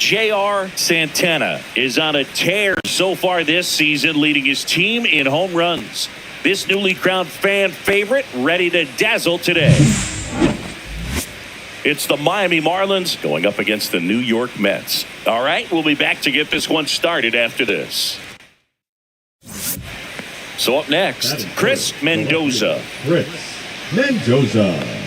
J.R. Santana is on a tear so far this season, leading his team in home runs. This newly crowned fan favorite ready to dazzle today. It's the Miami Marlins going up against the New York Mets. All right, we'll be back to get this one started after this. So up next, Chris Mendoza. Chris Mendoza.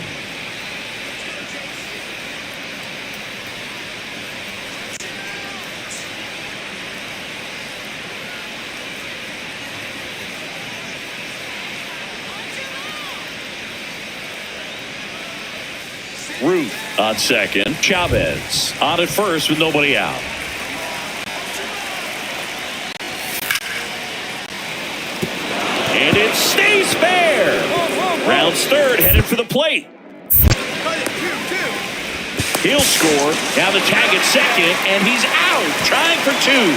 Ruth on second. Chavez on at first with nobody out. And it stays fair. Rounds third, headed for the plate. He'll score. Now the tag at second, and he's out, trying for two.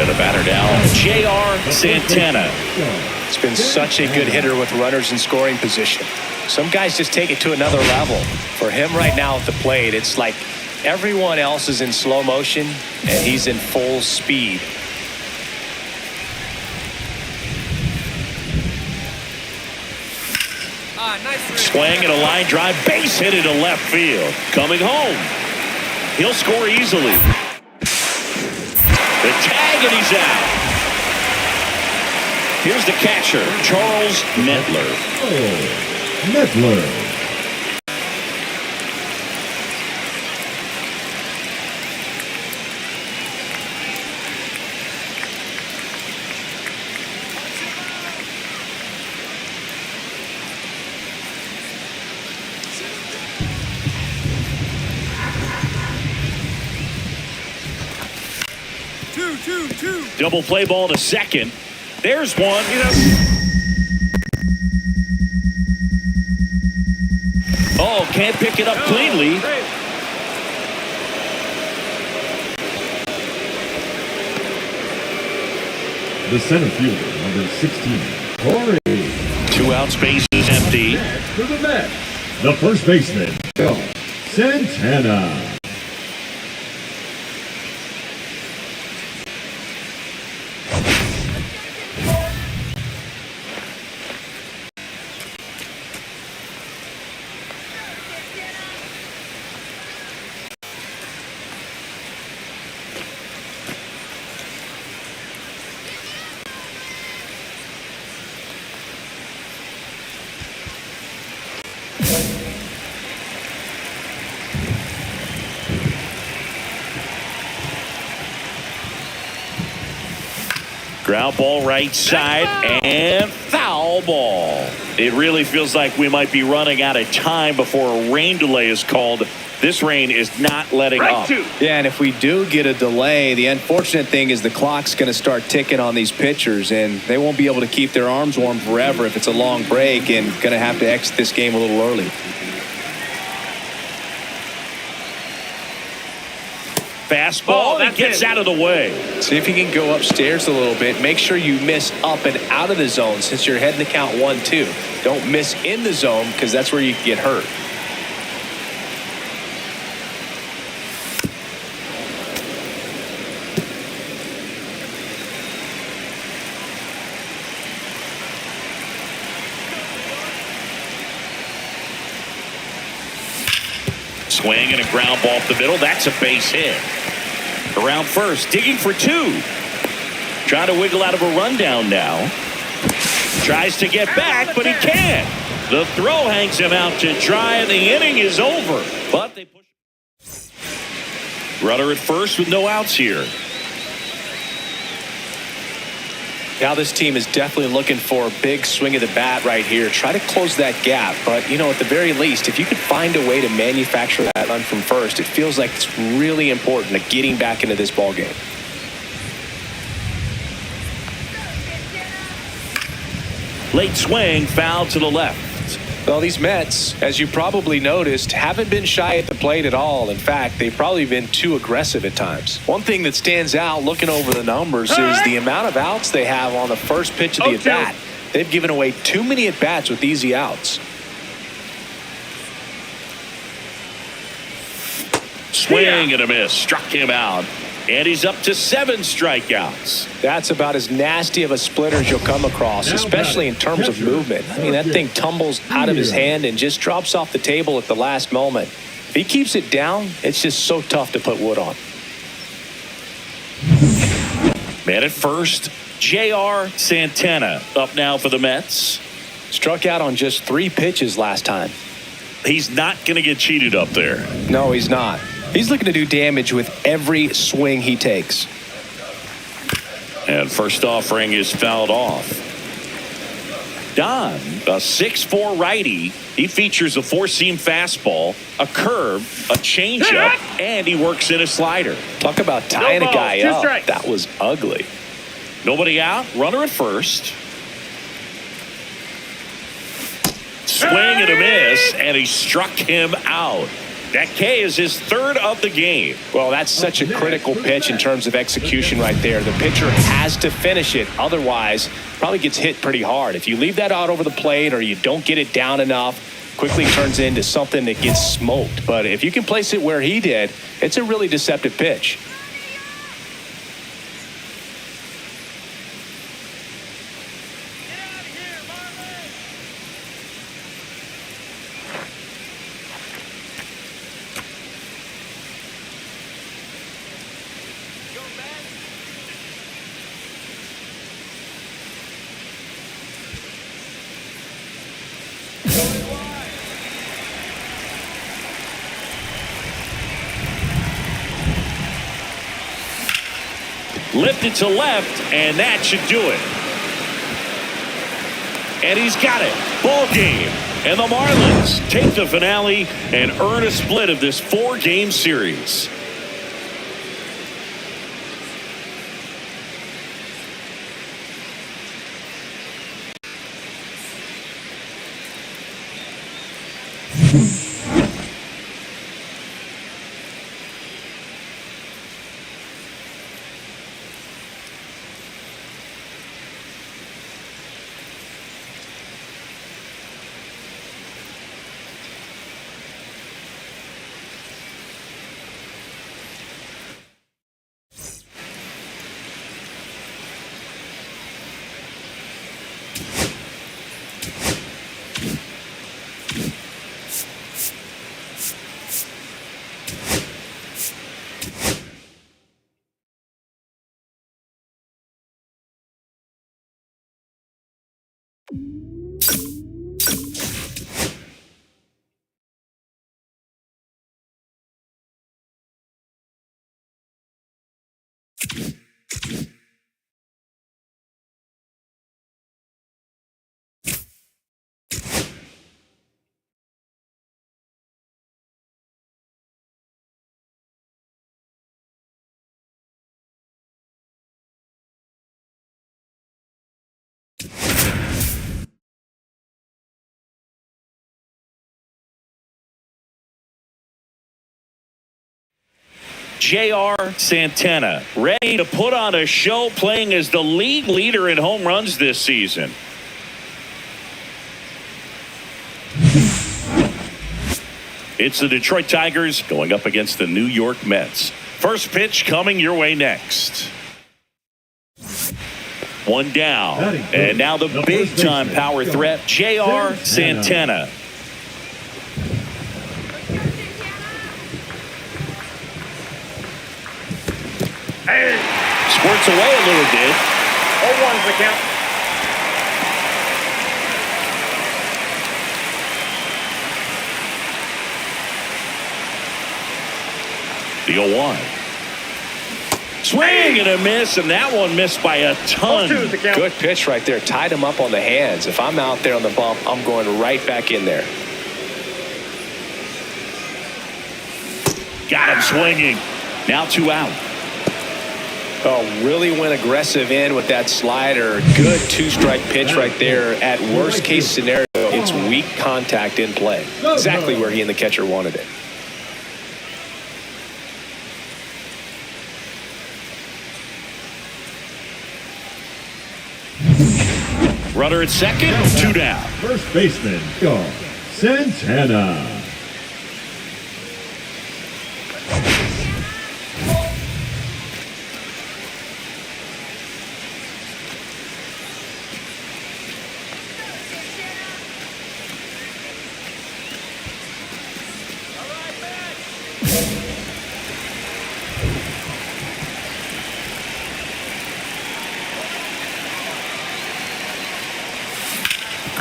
And a batter now, J.R. Santana. It's been such a good hitter with runners in scoring position. Some guys just take it to another level. For him right now at the plate, it's like everyone else is in slow motion, and he's in full speed. Swing and a line drive, base hit into left field. Coming home. He'll score easily. The tag, and he's out. Here's the catcher, Charles Nettler. Oh, Nettler. Double play ball to second. There's one. Oh, can't pick it up cleanly. The center fielder, number 16, Corey. 2 out, space is empty. For the Mets, the first baseman, Santana. Ground ball right side and foul ball. It really feels like we might be running out of time before a rain delay is called. This rain is not letting up. Yeah, and if we do get a delay, the unfortunate thing is the clock's going to start ticking on these pitchers, and they won't be able to keep their arms warm forever if it's a long break, and going to have to exit this game a little early. Fastball that gets out of the way. See if you can go upstairs a little bit. Make sure you miss up and out of the zone since you're heading to count 1-2. Don't miss in the zone because that's where you can get hurt. Swing and a ground ball up the middle. That's a base hit. Around first, digging for two. Trying to wiggle out of a rundown now. Tries to get back, but he can't. The throw hangs him out to dry, and the inning is over. But they push. Runner at first with no outs here. Now this team is definitely looking for a big swing of the bat right here. Try to close that gap. But, you know, at the very least, if you could find a way to manufacture that run from first, it feels like it's really important to getting back into this ball game. Late swing, foul to the left. Well, these Mets, as you probably noticed, haven't been shy at the plate at all. In fact, they've probably been too aggressive at times. One thing that stands out looking over the numbers is the amount of outs they have on the first pitch of the at-bat. They've given away too many at-bats with easy outs. Swing and a miss. Struck him out. And he's up to 7 strikeouts. That's about as nasty of a splitter as you'll come across, especially in terms of movement. I mean, that thing tumbles out of his hand and just drops off the table at the last moment. If he keeps it down, it's just so tough to put wood on. Man at first, J.R. Santana up now for the Mets. Struck out on just 3 pitches last time. He's not going to get cheated up there. No, he's not. He's looking to do damage with every swing he takes. And first offering is fouled off. Don, a 6'4" righty. He features a 4-seam fastball, a curve, a changeup, and he works in a slider. Talk about tying a guy up. Strikes. That was ugly. Nobody out. Runner at first. Swing and a miss, and he struck him out. That K is his 3rd of the game. Well, that's such a critical pitch in terms of execution right there. The pitcher has to finish it. Otherwise, probably gets hit pretty hard. If you leave that out over the plate or you don't get it down enough, quickly turns into something that gets smoked. But if you can place it where he did, it's a really deceptive pitch. Lifted to left, and that should do it. And he's got it. Ball game. And the Marlins take the finale and earn a split of this 4-game series. J.R. Santana ready to put on a show, playing as the league leader in home runs this season. It's the Detroit Tigers going up against the New York Mets. First pitch coming your way next. One down. And now the big-time power threat, J.R. Santana. Squirts away a little bit. 0-1's the count. The 0-1. Swing and a miss, and that one missed by a ton. 0-2's the count. Good pitch right there. Tied him up on the hands. If I'm out there on the bump, I'm going right back in there. Got him swinging. Now 2 out. Oh, really went aggressive in with that slider. Good 2-strike pitch right there. At worst case scenario, it's weak contact in play. Exactly where he and the catcher wanted it. Runner at second, 2 down. First baseman, Santana.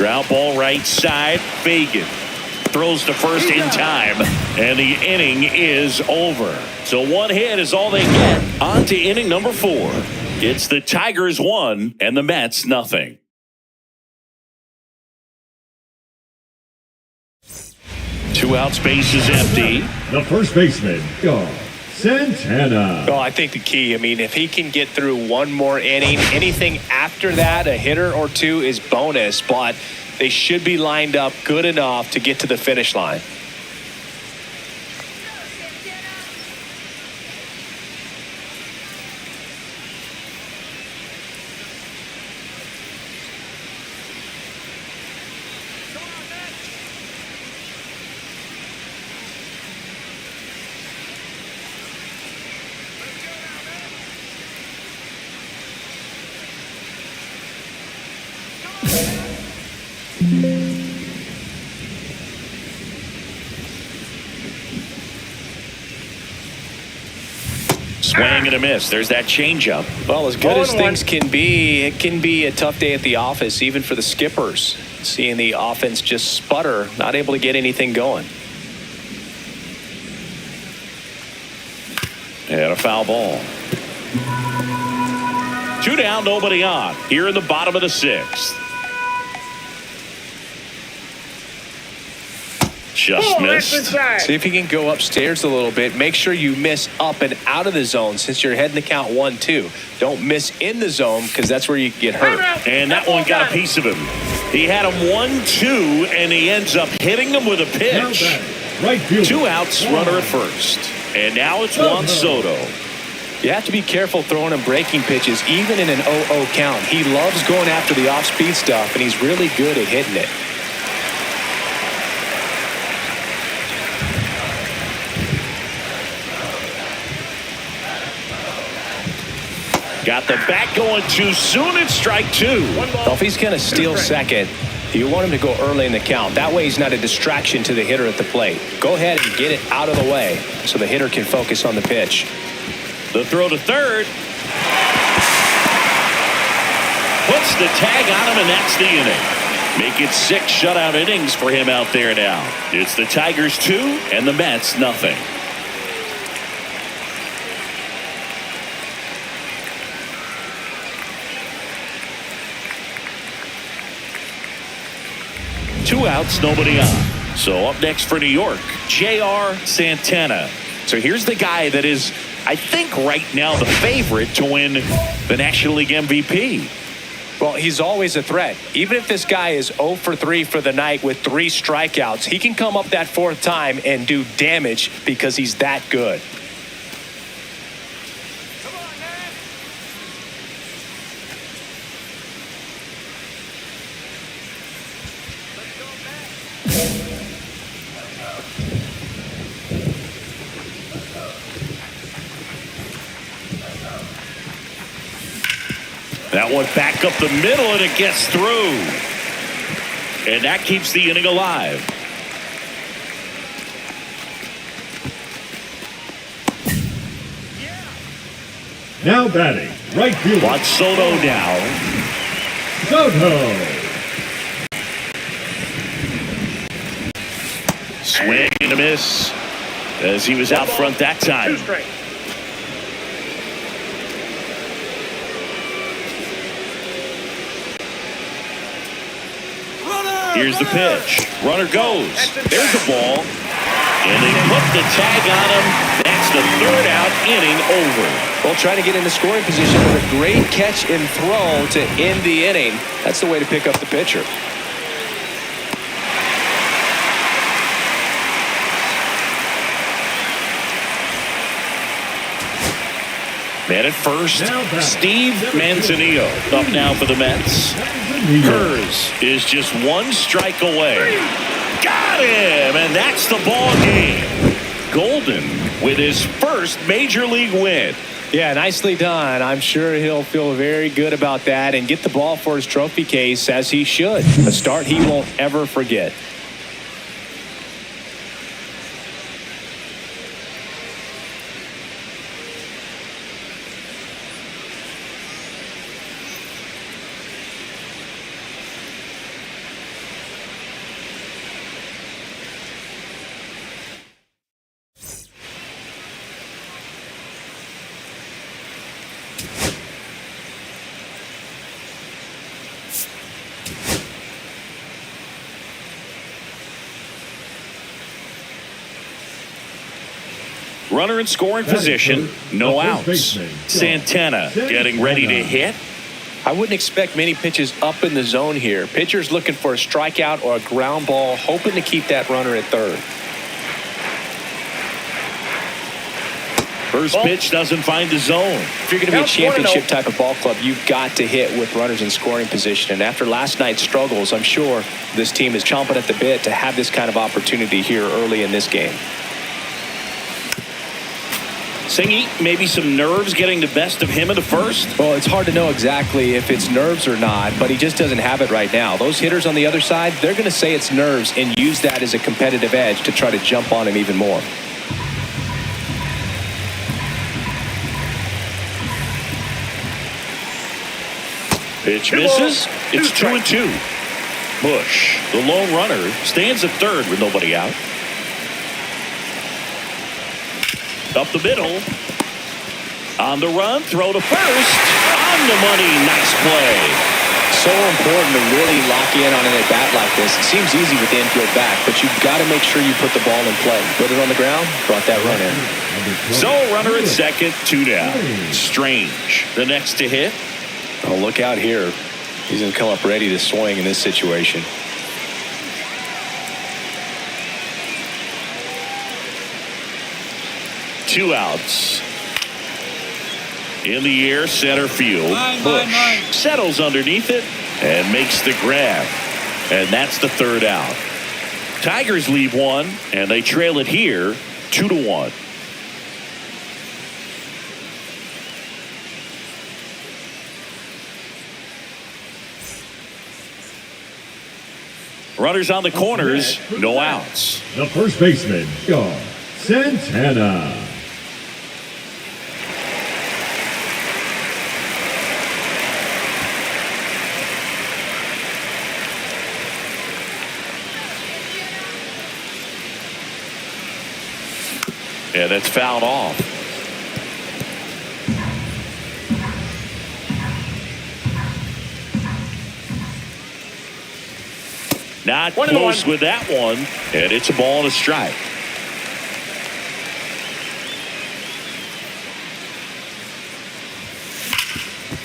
Ground ball right side. Fagan throws to first in time, and the inning is over. So one hit is all they get. On to inning number 4. It's the Tigers 1 and the Mets nothing. Two out, space is empty. The first baseman, Santana. Well, I think the key, if he can get through one more inning, anything after that, a hitter or two is bonus, but they should be lined up good enough to get to the finish line. Swing and a miss. There's that changeup. Well, as good as things can be, it can be a tough day at the office, even for the skippers. Seeing the offense just sputter, not able to get anything going. And a foul ball. 2 down, nobody on. Here in the bottom of the 6th. Just missed. See if you can go upstairs a little bit. Make sure you miss up and out of the zone since you're heading to count 1-2. Don't miss in the zone because that's where you get hurt. And that one got a piece of him. He had him 1-2, and he ends up hitting him with a pitch. Right field. 2 outs, runner at first. And now it's Juan Soto. You have to be careful throwing him breaking pitches, even in an 0-0 count. He loves going after the off-speed stuff, and he's really good at hitting it. Got the bat going too soon. It's strike 2. Well, if he's going to steal second, you want him to go early in the count. That way he's not a distraction to the hitter at the plate. Go ahead and get it out of the way so the hitter can focus on the pitch. The throw to third. Puts the tag on him, and that's the inning. Make it 6 shutout innings for him out there now. It's the Tigers 2 and the Mets nothing. Two outs, nobody on. So up next for New York, J.R. Santana. So here's the guy that is, I think, right now the favorite to win the National League MVP. Well, he's always a threat. Even if this guy is 0 for 3 for the night with 3 strikeouts, he can come up that 4th time and do damage because he's that good. That one back up the middle, and it gets through. And that keeps the inning alive. Now batting, right field. Juan Soto now. Soto. Swing and a miss as he was out front that time. 2 straight. Here's the pitch. Runner goes. There's the ball. And they put the tag on him. That's the 3rd out, inning over. Well, trying to get into scoring position with a great catch and throw to end the inning. That's the way to pick up the pitcher. Man at first, Steve Manzanillo up now for the Mets. Hers is just 1 strike away. Got him, and that's the ball game. Golden with his first major league win. Yeah, nicely done. I'm sure he'll feel very good about that and get the ball for his trophy case as he should. A start he won't ever forget. Runner in scoring position, no outs. Santana getting ready to hit. I wouldn't expect many pitches up in the zone here. Pitcher's looking for a strikeout or a ground ball, hoping to keep that runner at third. First pitch doesn't find the zone. If you're going to be a championship type of ball club, you've got to hit with runners in scoring position. And after last night's struggles, I'm sure this team is chomping at the bit to have this kind of opportunity here early in this game. Singy, maybe some nerves getting the best of him in the first? Well, it's hard to know exactly if it's nerves or not, but he just doesn't have it right now. Those hitters on the other side, they're going to say it's nerves and use that as a competitive edge to try to jump on him even more. Pitch misses. It's 2-2. Bush, the lone runner, stands at third with nobody out. Up the middle. On the run, throw to first. On the money, nice play. So important to really lock in on an at-bat like this. It seems easy with the infield back, but you've got to make sure you put the ball in play. Put it on the ground, brought that run in. So, runner at second, 2 down. Strange, the next to hit. Oh, look out here. He's going to come up ready to swing in this situation. Two outs. In the air, center field. Bush settles underneath it and makes the grab. And that's the third out. Tigers leave one, and they trail it here 2-1. Runners on the corners, no outs. The first baseman, Santana. Yeah, that's fouled off. Not close with that one, and it's a ball and a strike.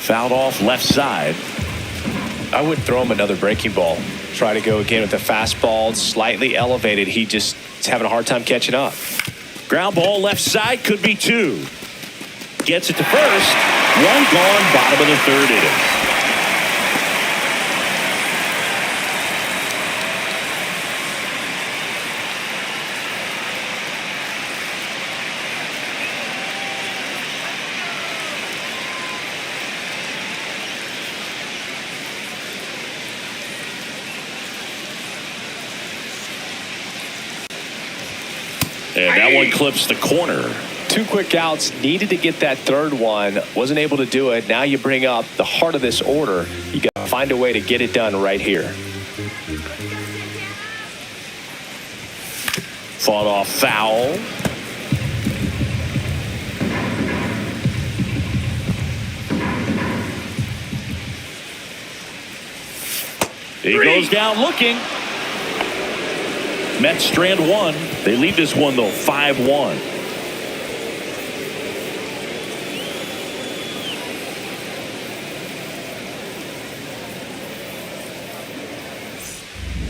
Fouled off left side. I would throw him another breaking ball. Try to go again with the fastball, slightly elevated. He just is having a hard time catching up. Ground ball left side, could be 2. Gets it to first. One gone, bottom of the third inning. And that one clips the corner. 2 quick outs, needed to get that third one, wasn't able to do it. Now you bring up the heart of this order. You got to find a way to get it done right here. Fought off foul. He goes down looking. Mets strand 1. They lead this one, though, 5-1.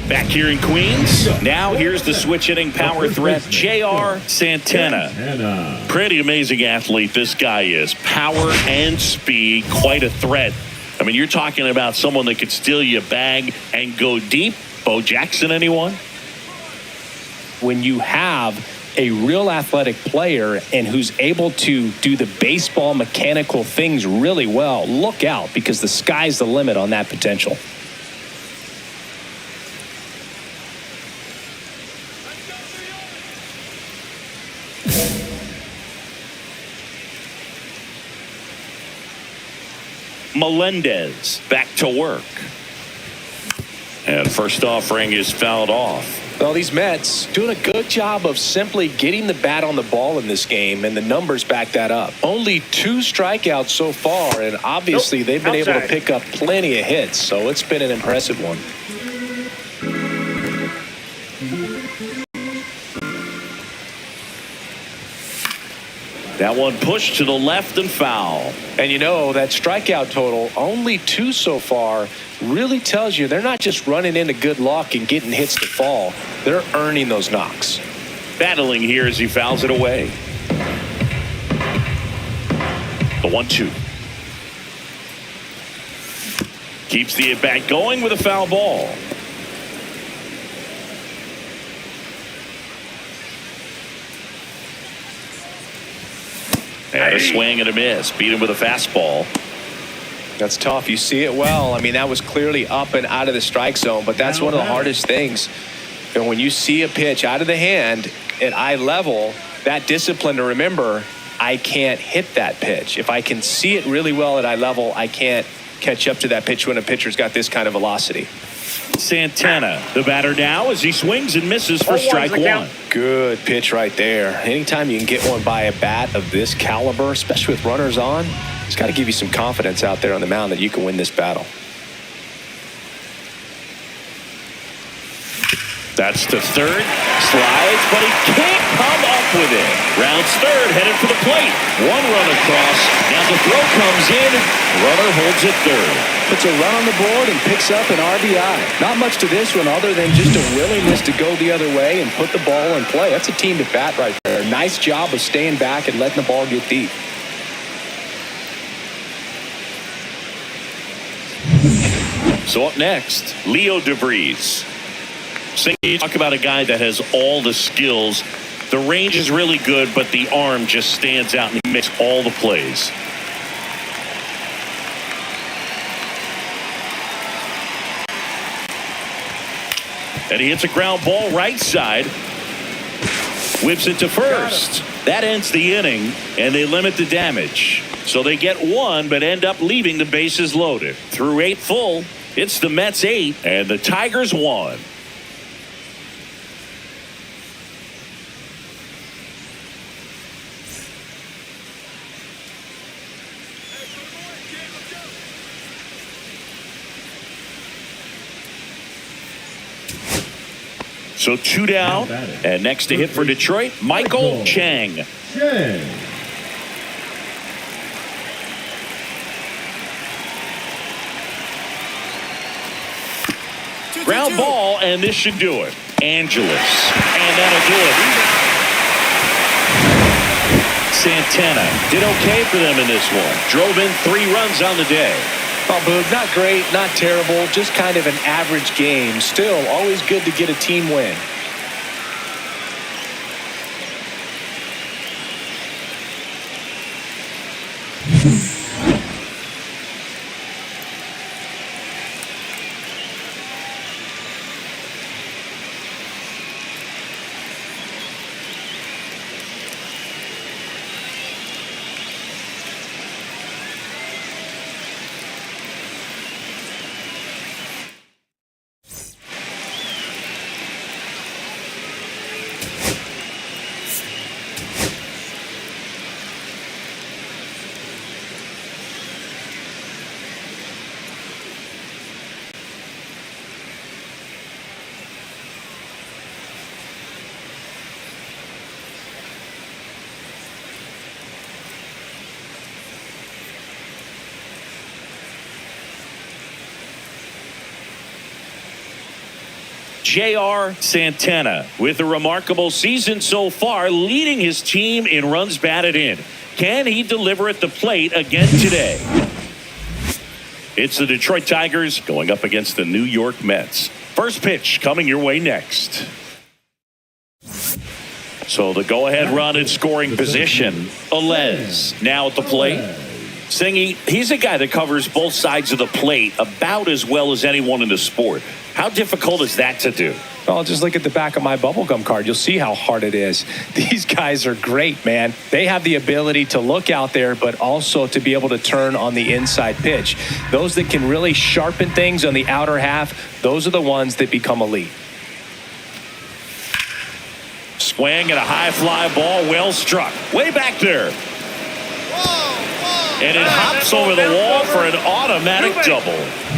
Back here in Queens. Now here's the switch hitting power threat, J.R. Santana. Pretty amazing athlete this guy is. Power and speed, quite a threat. I mean, you're talking about someone that could steal you a bag and go deep. Bo Jackson, anyone? When you have a real athletic player and who's able to do the baseball mechanical things really well, look out, because the sky's the limit on that potential. Melendez back to work. And first offering is fouled off. Well, these Mets doing a good job of simply getting the bat on the ball in this game, and the numbers back that up. Only 2 strikeouts so far, and obviously they've been able to pick up plenty of hits, so it's been an impressive one. That one pushed to the left and foul. And you know, that strikeout total, only 2 so far, really tells you they're not just running into good luck and getting hits to fall. They're earning those knocks. Battling here as he fouls it away. The 1-2. Keeps the at-bat going with a foul ball. And a swing and a miss. Beat him with a fastball. That's tough. You see it well. I mean, that was clearly up and out of the strike zone, but that's one of the hardest things. And when you see a pitch out of the hand at eye level, that discipline to remember, I can't hit that pitch. If I can see it really well at eye level, I can't catch up to that pitch when a pitcher's got this kind of velocity. Santana, the batter now as he swings and misses for strike one. Good pitch right there. Anytime you can get one by a bat of this caliber, especially with runners on, it's got to give you some confidence out there on the mound that you can win this battle. That's to third. Slides, but he can't come up with it. Rounds third, headed for the plate. One run across. Now the throw comes in. Runner holds it third. Puts a run on the board and picks up an RBI. Not much to this one other than just a willingness to go the other way and put the ball in play. That's a team to bat right there. Nice job of staying back and letting the ball get deep. So up next, Leo DeVries. You talk about a guy that has all the skills. The range is really good, but the arm just stands out and he makes all the plays. And he hits a ground ball right side. Whips it to first. That ends the inning, and they limit the damage. So they get one, but end up leaving the bases loaded. Through 8 full, it's the Mets 8, and the Tigers 1. So 2 down, and next to hit for Detroit, Michael Chang. Ground ball, and this should do it. Angeles, and that'll do it. Santana did okay for them in this one. Drove in 3 runs on the day. Oh, Boog, not great, not terrible, just kind of an average game. Still, always good to get a team win. J.R. Santana with a remarkable season so far, leading his team in runs batted in. Can he deliver at the plate again today? It's the Detroit Tigers going up against the New York Mets. First pitch coming your way next. So the go-ahead run in scoring position. Alez now at the plate. Singy, he's a guy that covers both sides of the plate about as well as anyone in the sport. How difficult is that to do? Well, just look at the back of my bubblegum card. You'll see how hard it is. These guys are great, man. They have the ability to look out there, but also to be able to turn on the inside pitch. Those that can really sharpen things on the outer half, those are the ones that become elite. Swing and a high fly ball, well struck. Way back there. And it hops over the wall for an automatic double.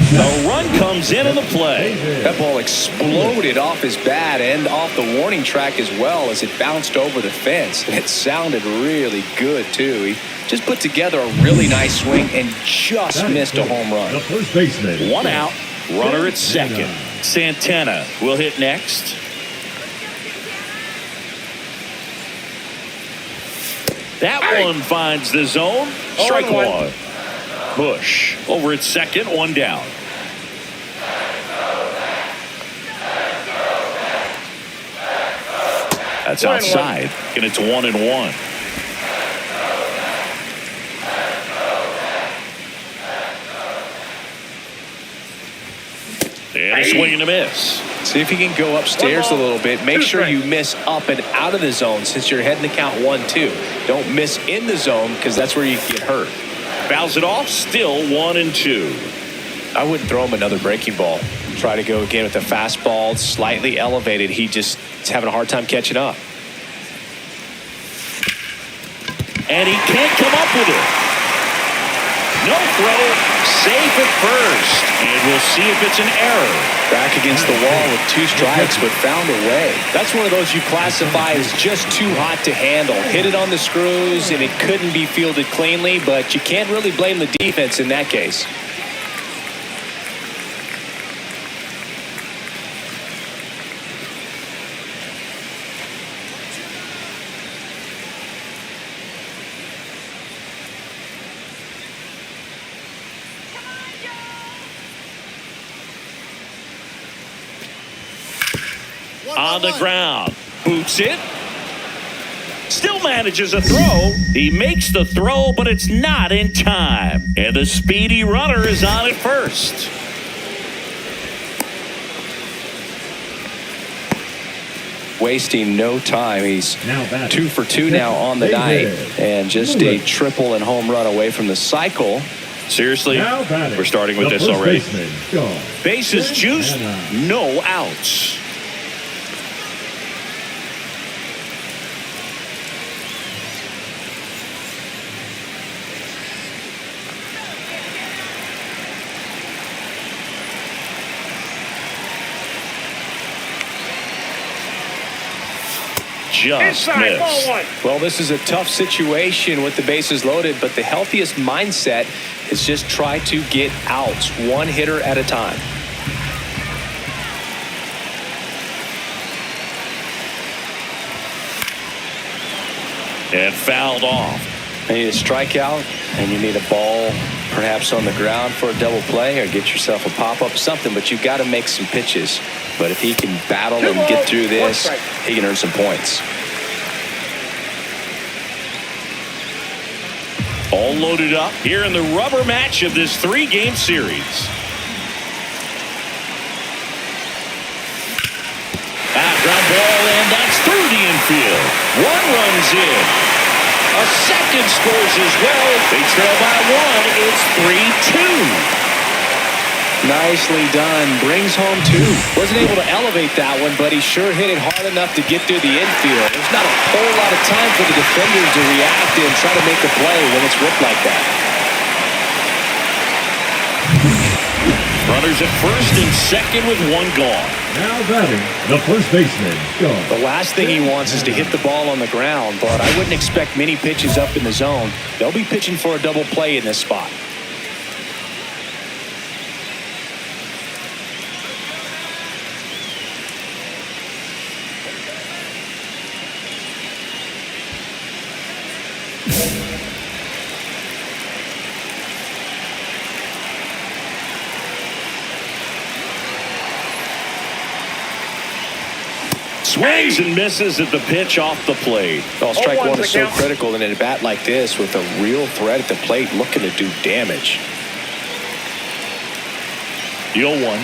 The run comes in the play. That ball exploded off his bat and off the warning track as well as it bounced over the fence. And it sounded really good, too. He just put together a really nice swing and just missed a home run. The first baseman. One out, runner at second. Santana will hit next. That one finds the zone. Strike one. Bush over at second, one down. That's outside, and it's 1-1. And a swing and a miss. See if you can go upstairs a little bit. Make sure you miss up and out of the zone since you're heading to count 1-2. Don't miss in the zone because that's where you get hurt. Fouls it off, still 1-2. I wouldn't throw him another breaking ball. Try to go again with the fastball, slightly elevated. He just is having a hard time catching up. And he can't come up with it. No throw, safe at first. And we'll see if it's an error. Back against the wall with 2 strikes, but found a way. That's one of those you classify as just too hot to handle. Hit it on the screws, and it couldn't be fielded cleanly, but you can't really blame the defense in that case. On the ground, boots it, still manages a throw. He makes the throw, but it's not in time. And the speedy runner is on at first. Wasting no time. He's Now batting. 2 for 2 now on the night, and just a triple and home run away from the cycle. Seriously, Now batting. we're starting with The this first already. baseman, gone. Bases juiced, no outs. Just Inside, ball missed. 1. Well, this is a tough situation with the bases loaded, but the healthiest mindset is just try to get outs, one hitter at a time. And fouled off. You need a strikeout, and you need a ball perhaps on the ground for a double play or get yourself a pop-up, something, but you've got to make some pitches. But if he can battle and get through this, he can earn some points. All loaded up here in the rubber match of this 3-game series. Ground ball, and that's through the infield. One runs in. A second scores as well. They trail by 1. It's 3-2. Nicely done. Brings home 2. Wasn't able to elevate that one, but he sure hit it hard enough to get through the infield. There's not a whole lot of time for the defenders to react and try to make a play when it's ripped like that. Runners at first and second with 1 gone. Now batting, the first baseman, gone. The last thing he wants is to hit the ball on the ground, but I wouldn't expect many pitches up in the zone. They'll be pitching for a double play in this spot. Swings and misses at the pitch off the plate. Well, strike 0-1 one is so count. critical in a bat like this with a real threat at the plate looking to do damage. The 0-1.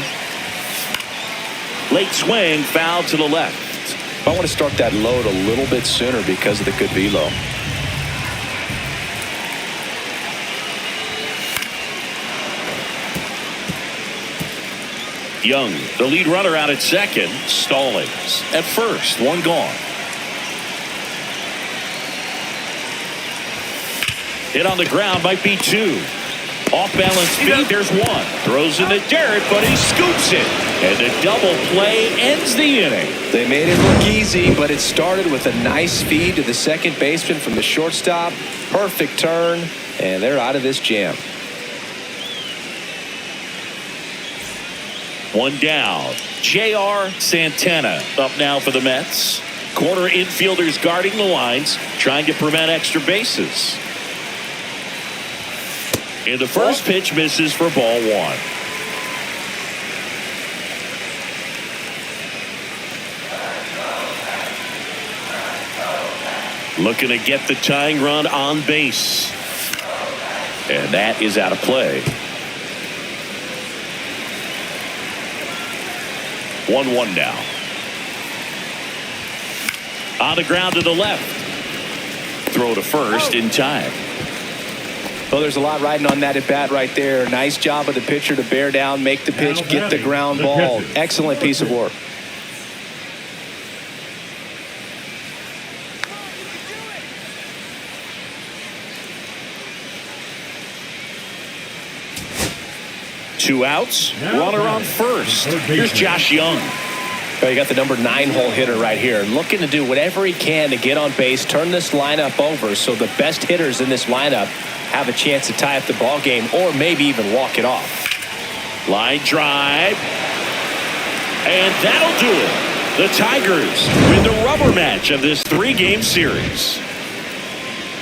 Late swing, foul to the left. I want to start that load a little bit sooner because of the good velo. Young, the lead runner out at second. Stallings at first. 1 gone. Hit on the ground might be 2. Off-balance speed, there's one. Throws in the dirt, but he scoops it. And the double play ends the inning. They made it look easy, but it started with a nice feed to the second baseman from the shortstop. Perfect turn, and they're out of this jam. One down. J.R. Santana up now for the Mets. Corner infielders guarding the lines, trying to prevent extra bases. And the first pitch misses for ball one. Looking to get the tying run on base. And that is out of play. 1-1 now. On the ground to the left. Throw to first in time. Well, there's a lot riding on that at bat right there. Nice job of the pitcher to bear down, make the pitch, get the ground ball. Excellent piece of work. Two outs, runner on first. Here's Josh Young. Well, you got the number 9 hole hitter right here, looking to do whatever he can to get on base, turn this lineup over so the best hitters in this lineup have a chance to tie up the ball game or maybe even walk it off. Line drive. And that'll do it. The Tigers win the rubber match of this 3-game series.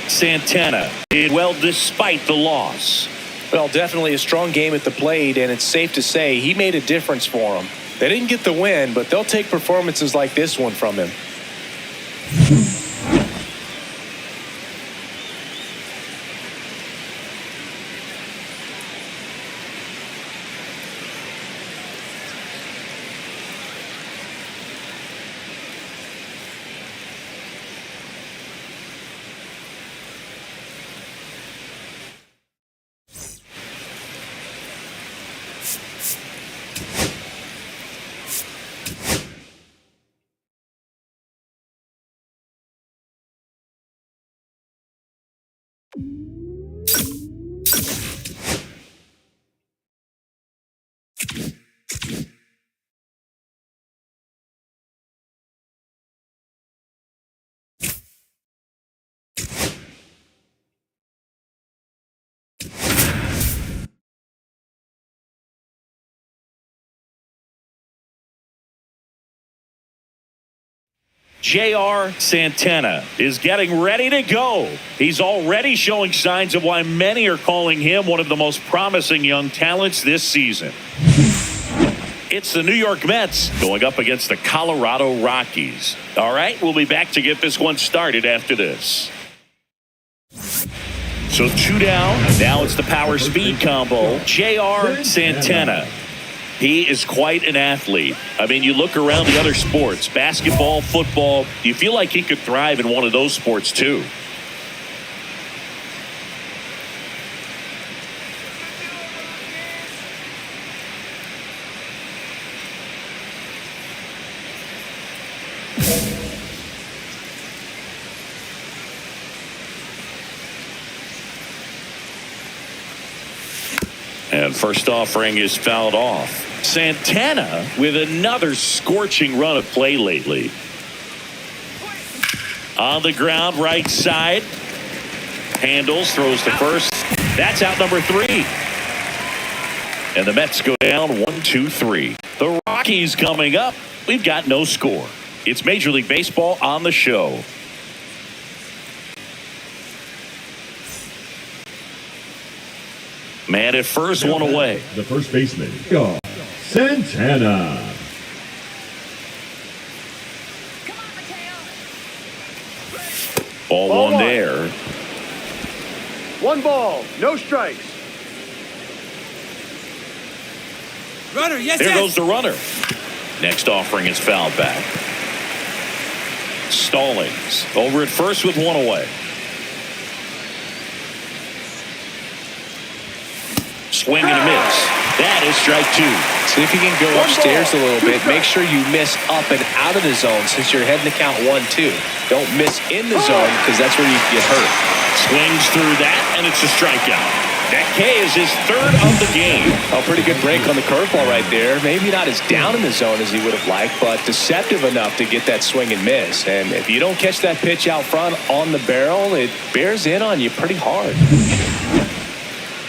Santana did well despite the loss. Well, definitely a strong game at the plate, and it's safe to say he made a difference for them. They didn't get the win, but they'll take performances like this one from him. J.R. Santana is getting ready to go. He's already showing signs of why many are calling him one of the most promising young talents this season. It's the New York Mets going up against the Colorado Rockies. All right, we'll be back to get this one started after this. So 2 down. Now it's the power speed combo. J.R. Santana. He is quite an athlete. I mean, you look around the other sports, basketball, football, you feel like he could thrive in one of those sports too. And first offering is fouled off. Santana with another scorching run of play lately. On the ground, right side. Handles, throws to first. That's out number 3. And the Mets go down 1-2-3. The Rockies coming up. We've got no score. It's Major League Baseball on the show. Man at first, one away. The first baseman, Santana. Ball one there. 1 ball, no strikes. Runner, yes, There yes. goes the runner. Next offering is fouled back. Stallings over at first with 1 away. Swing and a miss. That is strike 2. See if you can go upstairs a little bit. Make sure you miss up and out of the zone since you're heading to count 1-2. Don't miss in the zone because that's where you get hurt. Swings through that, and it's a strikeout. That K is his third of the game. A pretty good break on the curveball right there. Maybe not as down in the zone as he would have liked, but deceptive enough to get that swing and miss. And if you don't catch that pitch out front on the barrel, it bears in on you pretty hard.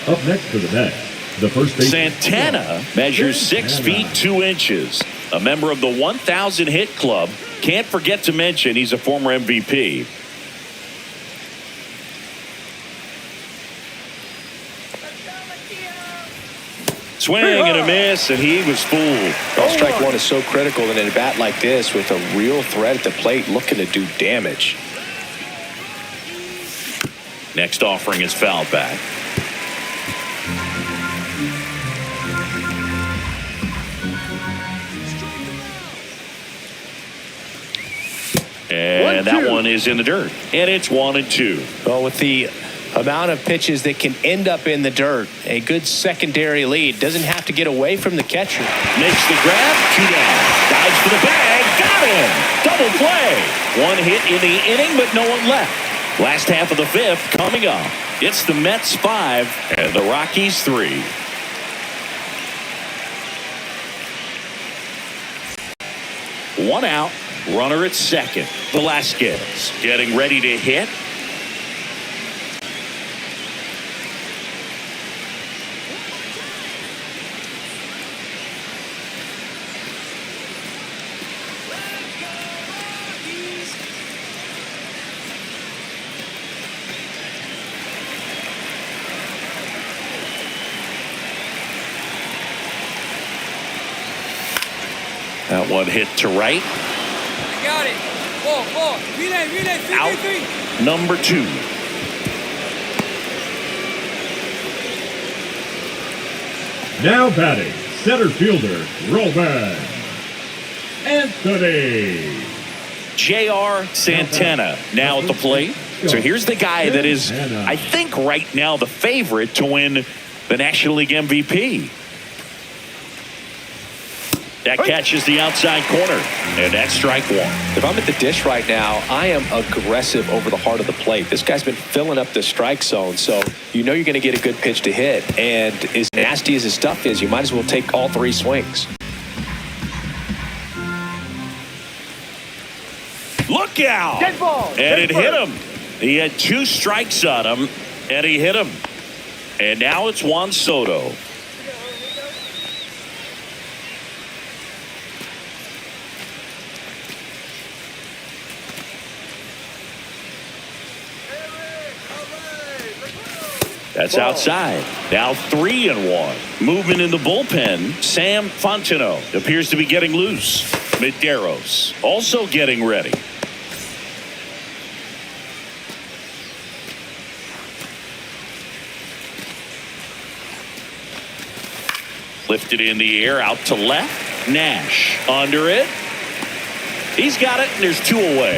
Up next for the Mets, the first baseman. Santana measures 6 feet 2 inches. A member of the 1,000 hit club. Can't forget to mention he's a former MVP. Swing and a miss, and he was fooled. Well, strike one is so critical in a bat like this with a real threat at the plate looking to do damage. Next offering is fouled back. And that one is in the dirt. And it's 1-2. Well, with the amount of pitches that can end up in the dirt, a good secondary lead. Doesn't have to get away from the catcher. Makes the grab, 2 down. Dives for the bag, got him. Double play. 1 hit in the inning, but no one left. Last half of the 5th coming up. It's the Mets 5 and the Rockies 3. One out, runner at second. Velasquez getting ready to hit. That one hit to right. I got it. 4. Relay. 3. Out. Number 2. Now batting, center fielder, Robin Anthony. J.R. Santana now at the plate. So here's the guy that is, I think, right now the favorite to win the National League MVP. That catches the outside corner, and that's strike one. If I'm at the dish right now, I am aggressive over the heart of the plate. This guy's been filling up the strike zone, so you know you're going to get a good pitch to hit. And as nasty as his stuff is, you might as well take all 3 swings. Look out! Dead ball. And it hit him. He had 2 strikes on him, and he hit him. And now it's Juan Soto. That's outside. Now 3-1. Movement in the bullpen. Sam Fontenot appears to be getting loose. Medeiros also getting ready. Lifted in the air out to left. Nash under it. He's got it, and there's 2 away.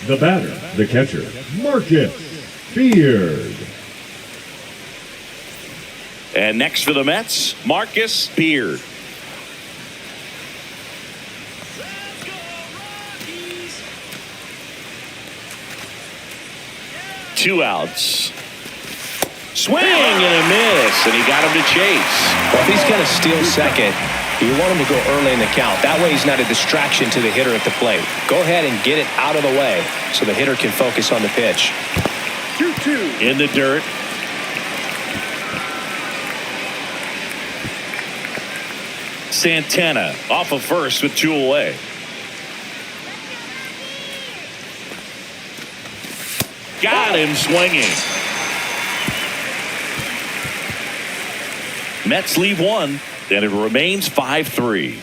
The batter, the catcher, Marcus Beard. And next for the Mets, Marcus Beard. Two outs. Swing and a miss, and he got him to chase. Well, if he's going to steal second, you want him to go early in the count. That way he's not a distraction to the hitter at the plate. Go ahead and get it out of the way so the hitter can focus on the pitch. 2-2. In the dirt. Santana off of first with 2 away. Got him swinging. Mets leave 1, and it remains 5-3.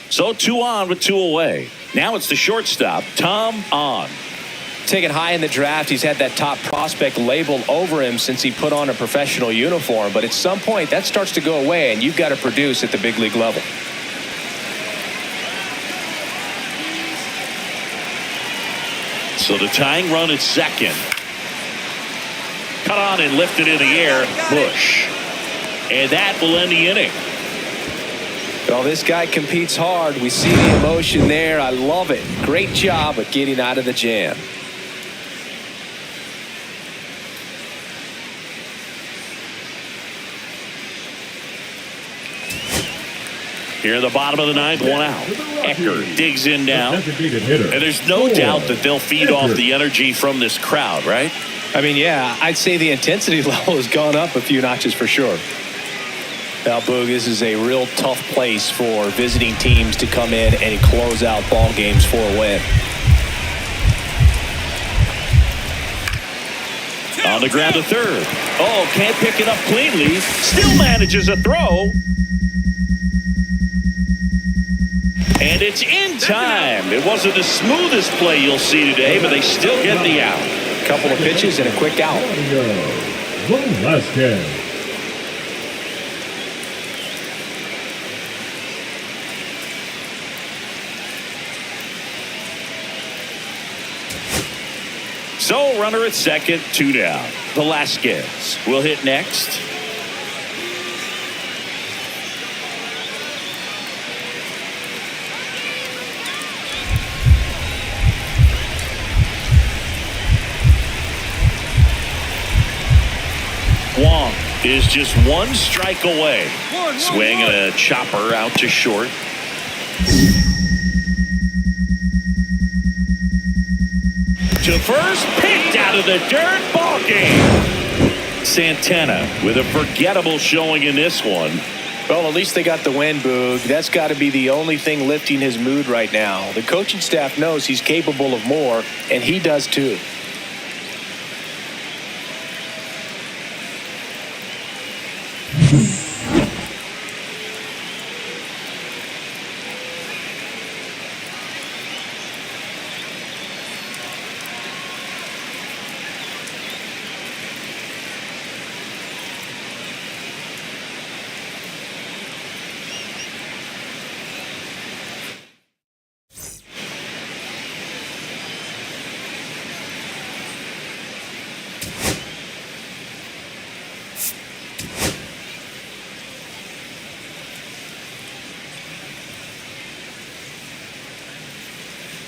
So 2 on with 2 away. Now it's the shortstop, Tom On. Taken high in the draft, he's had that top prospect label over him since he put on a professional uniform. But at some point, that starts to go away, and you've got to produce at the big league level. So the tying run at second. Cut on and lifted in the air. Bush. And that will end the inning. Well, this guy competes hard. We see the emotion there. I love it. Great job at getting out of the jam. Here in the bottom of the ninth, one out. Ecker digs in now. And there's no doubt that they'll feed off the energy from this crowd, right? I mean, yeah, I'd say the intensity level has gone up a few notches for sure. Now, Boog, this is a real tough place for visiting teams to come in and close out ball games for a win. On the ground to third. Oh, can't pick it up cleanly. Still manages a throw. And it's in time. It wasn't the smoothest play you'll see today, but they still get the out. Couple of pitches and a quick out. So, runner at second, 2 down. Velasquez will hit next. Wong is just one strike away. Swing and a chopper out to short. To first, picked out of the dirt, ball game. Santana with a forgettable showing in this one. Well, at least they got the win, Boog. That's got to be the only thing lifting his mood right now. The coaching staff knows he's capable of more, and he does too.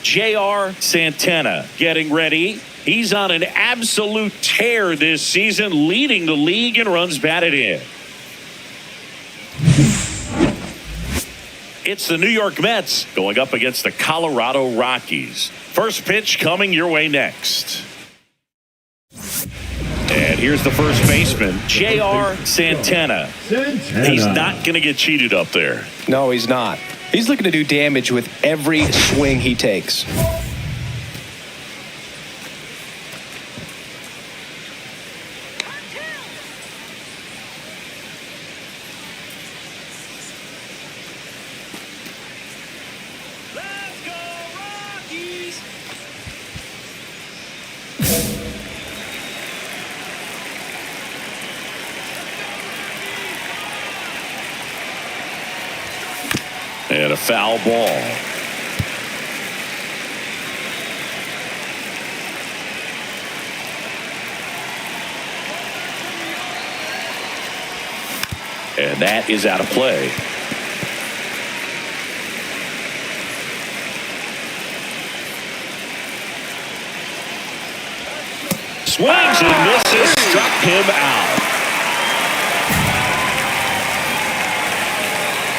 J.R. Santana getting ready. He's on an absolute tear this season, leading the league in runs batted in. It's the New York Mets going up against the Colorado Rockies. First pitch coming your way next. And here's the first baseman, J.R. Santana. He's not going to get cheated up there. No, he's not. He's looking to do damage with every swing he takes. Let's go, Rockies! And a foul ball. And that is out of play. Swings and misses, struck him out.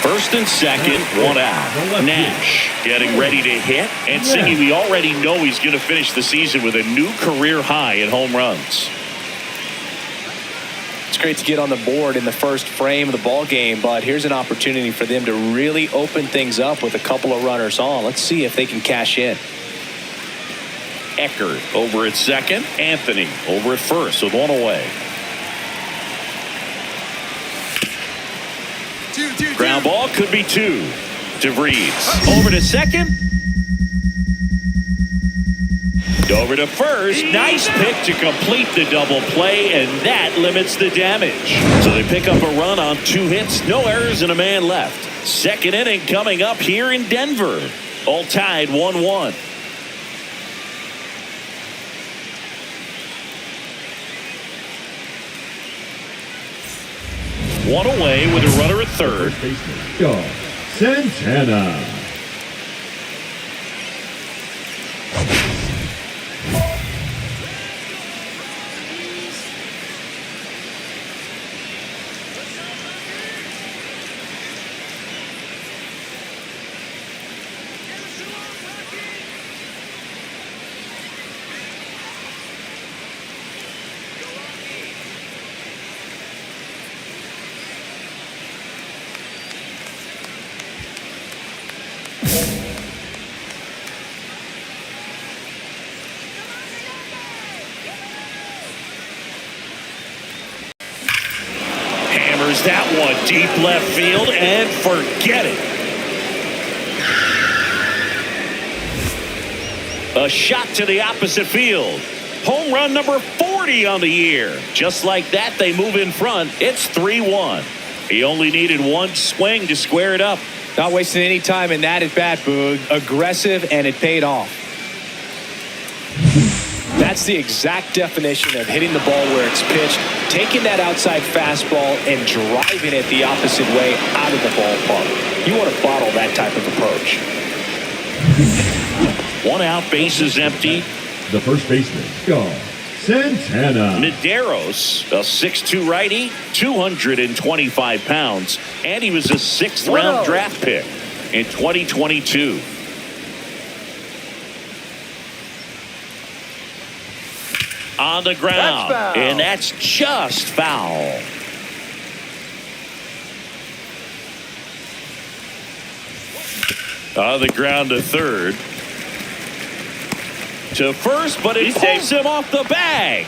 First and second, one out. Nash getting ready to hit. And Siggy, we already know he's going to finish the season with a new career high in home runs. It's great to get on the board in the first frame of the ball game, but here's an opportunity for them to really open things up with a couple of runners on. Let's see if they can cash in. Eckert over at second. Anthony over at first with one away. Ground ball could be two. DeVries over to second. Over to first. Nice pick to complete the double play, and that limits the damage. So they pick up a run on 2 hits, no errors, and a man left. Second inning coming up here in Denver. All tied 1-1. One away with a runner at third. Baseman, Santana. Hammers that one deep left field and forget it. A shot to the opposite field. Home run number 40 on the year. Just like that, they move in front. It's 3-1. He only needed one swing to square it up. Not wasting any time in that at bat, Boog. Aggressive, and it paid off. That's the exact definition of hitting the ball where it's pitched, taking that outside fastball and driving it the opposite way out of the ballpark. You want to bottle that type of approach. One out, bases empty. The first baseman, Santana. Medeiros, a 6'2 righty, 225 pounds, and he was a 6th round draft pick in 2022. On the ground, and that's just foul. On the ground to third. To first, but it pulls him off the bag.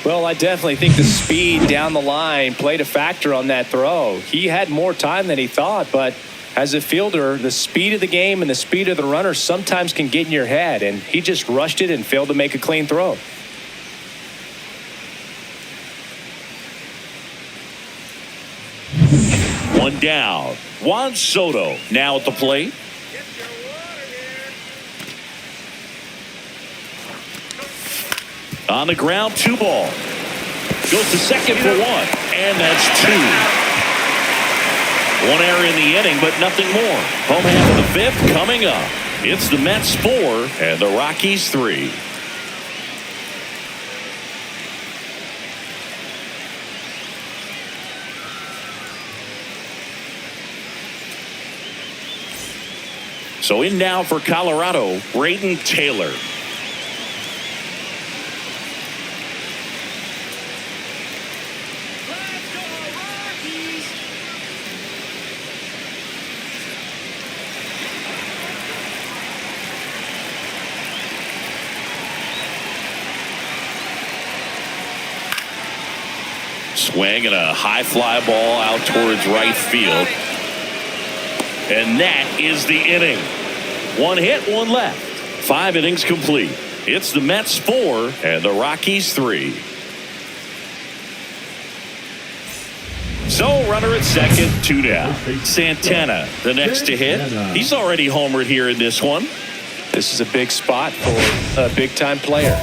Well, I definitely think the speed down the line played a factor on that throw. He had more time than he thought, but as a fielder, the speed of the game and the speed of the runner sometimes can get in your head, and he just rushed it and failed to make a clean throw. One down. Juan Soto now at the plate. On the ground, 2 ball. Goes to second for 1, and that's 2. 1 error in the inning, but nothing more. Home half of the 5th coming up. It's the Mets 4 and the Rockies 3. So in now for Colorado, Braden Taylor. Swing and a high fly ball out towards right field. And that is the inning. 1 hit, 1 left. 5 innings complete. It's the Mets 4 and the Rockies 3. So runner at second, 2 down. Santana, the next to hit. He's already homered here in this one. This is a big spot for a big-time player.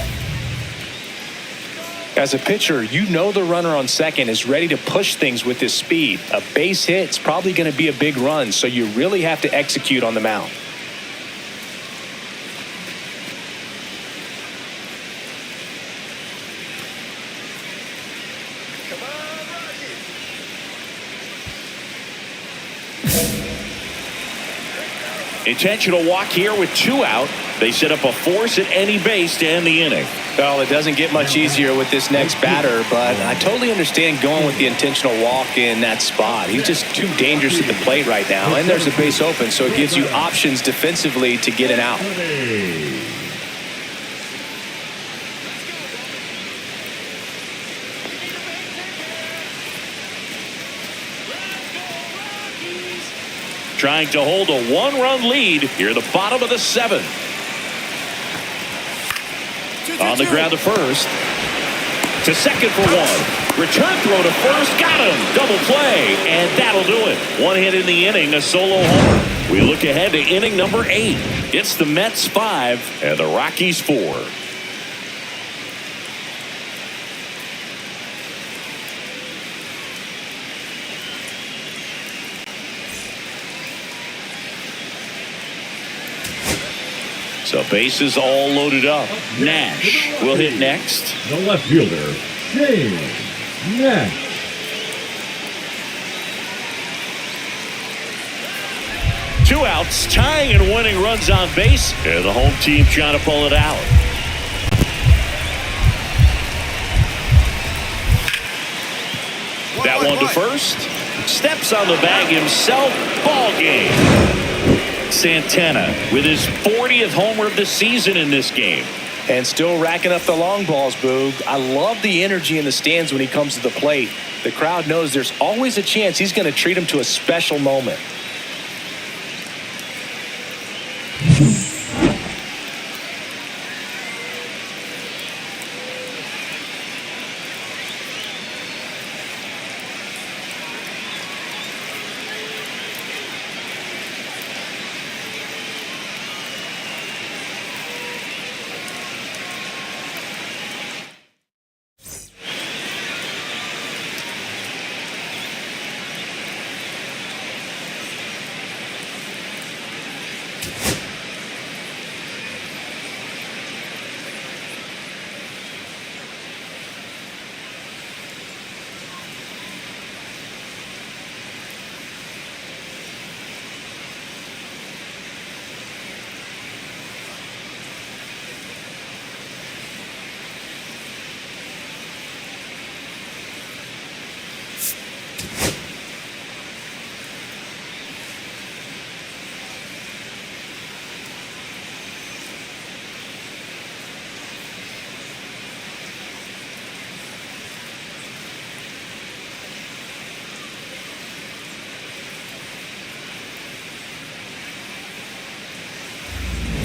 As a pitcher, you know the runner on second is ready to push things with his speed. A base hit's probably going to be a big run, so you really have to execute on the mound. Intentional walk here with 2 out. They set up a force at any base to end the inning. Well, it doesn't get much easier with this next batter, but I totally understand going with the intentional walk in that spot. He's just too dangerous at the plate right now, and there's a base open, so it gives you options defensively to get it out. Trying to hold a 1-run lead here at the bottom of the 7th. On the ground to first. To second for 1. Return throw to first. Got him. Double play. And that'll do it. 1 hit in the inning. A solo homer. We look ahead to inning number 8. It's the Mets 5 and the Rockies 4. So bases all loaded up. Nash will hit next. The left fielder, Shane Nash. Two outs, tying and winning runs on base, and the home team trying to pull it out. That one to first. Steps on the bag himself. Ball game. Santana with his 40th homer of the season in this game. And still racking up the long balls, Boog. I love the energy in the stands when he comes to the plate. The crowd knows there's always a chance he's going to treat him to a special moment.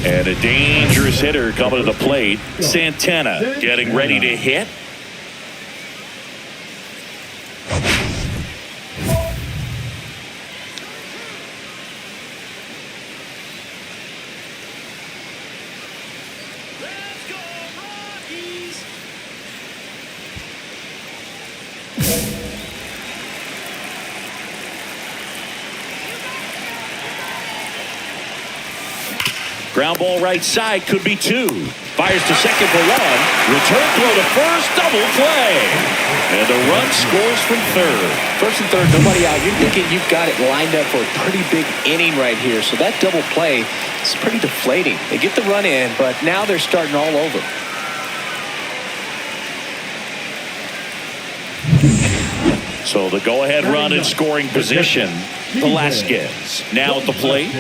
And a dangerous hitter coming to the plate. Santana getting ready to hit. Let's go, Rockies! Ground ball right side, could be two. Fires to second for one. Return throw to first, double play. And the run scores from third. First and third, nobody out. You're thinking you've got it lined up for a pretty big inning right here. So that double play is pretty deflating. They get the run in, but now they're starting all over. So the go-ahead run in scoring position. Velasquez now at the plate.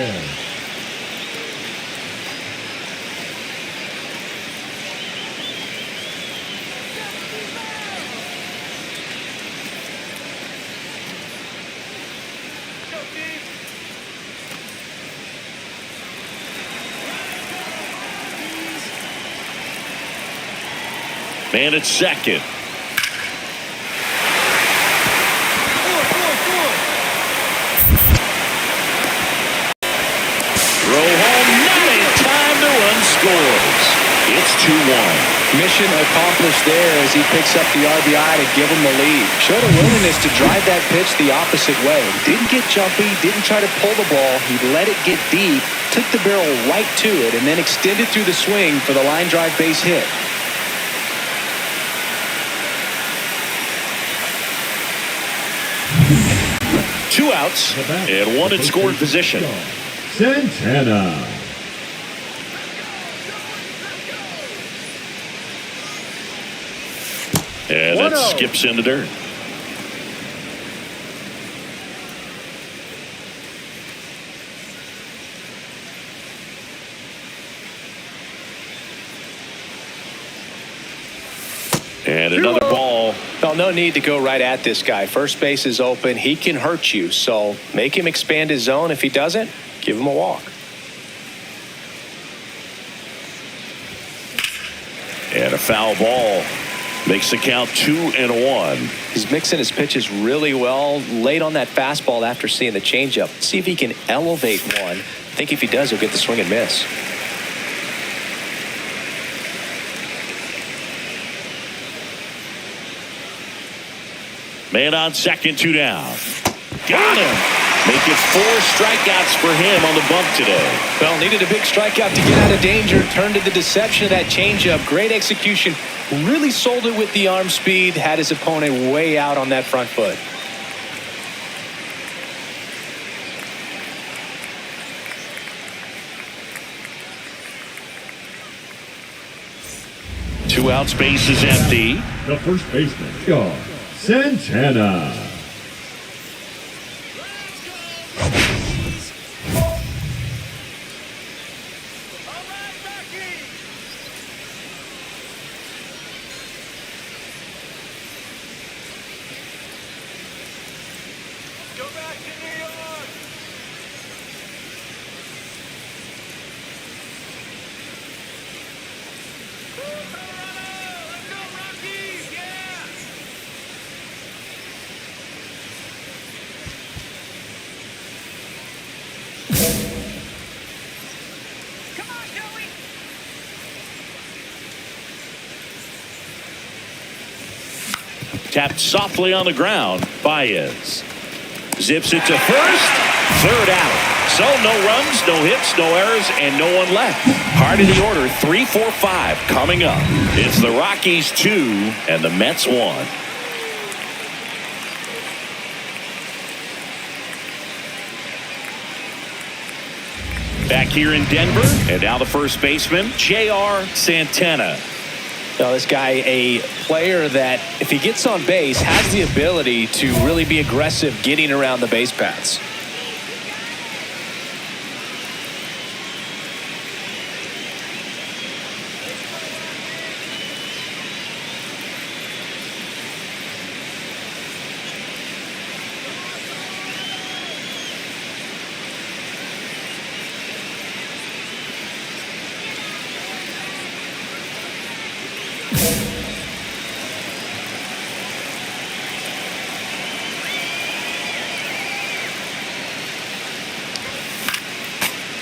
Man at second. Throw home, not in time, the run scores. It's 2-1. Mission accomplished there as he picks up the RBI to give him the lead. Showed a willingness to drive that pitch the opposite way. Didn't get jumpy, didn't try to pull the ball. He let it get deep, took the barrel right to it, and then extended through the swing for the line drive base hit. Two outs and one in scoring position. Santana. And it skips in the dirt. And another ball. Well, no need to go right at this guy. First base is open. He can hurt you. So make him expand his zone. If he doesn't, give him a walk. And a foul ball. Makes the count 2-1. He's mixing his pitches really well. Late on that fastball after seeing the changeup. See if he can elevate one. I think if he does, he'll get the swing and miss. Man on second, two down. Got him. Make it 4 strikeouts for him on the bump today. Well, needed a big strikeout to get out of danger. Turned to the deception of that changeup. Great execution. Really sold it with the arm speed. Had his opponent way out on that front foot. Two outs, base is empty. The first baseman, Santana. Tapped softly on the ground. Baez zips it to first. Third out. So no runs, no hits, no errors, and no one left. Heart of the order, 3, 4, 5 coming up. It's the Rockies 2 and the Mets 1. Back here in Denver, and now the first baseman, J.R. Santana. Now, this guy, a player that, if he gets on base, has the ability to really be aggressive getting around the base paths.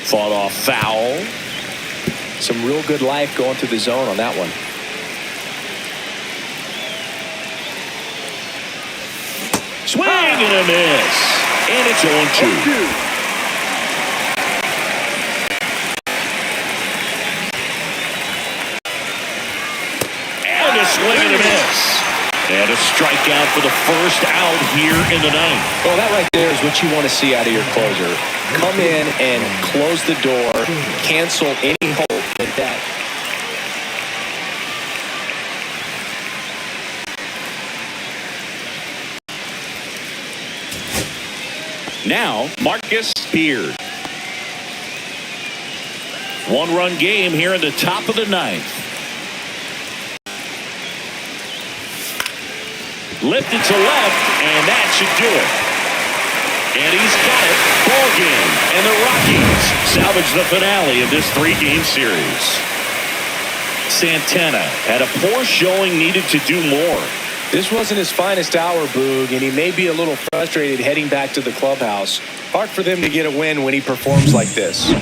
Fought off foul. Some real good life going through the zone on that one. Swing and a miss. And it's 0-2. And a swing and a miss. And a strikeout for the first out here in the ninth. Well, that right there is what you want to see out of your closer. Come in and close the door, cancel any hope that Now, Marcus Beard. 1-run game here in the top of the ninth. Lifted to left, and that should do it. And he's got it. Ball game. And the Rockies salvage the finale of this 3-game series. Santana had a poor showing, needed to do more. this wasn't his finest hour, Boog, and he may be a little frustrated heading back to the clubhouse. Hard for them to get a win when he performs like this.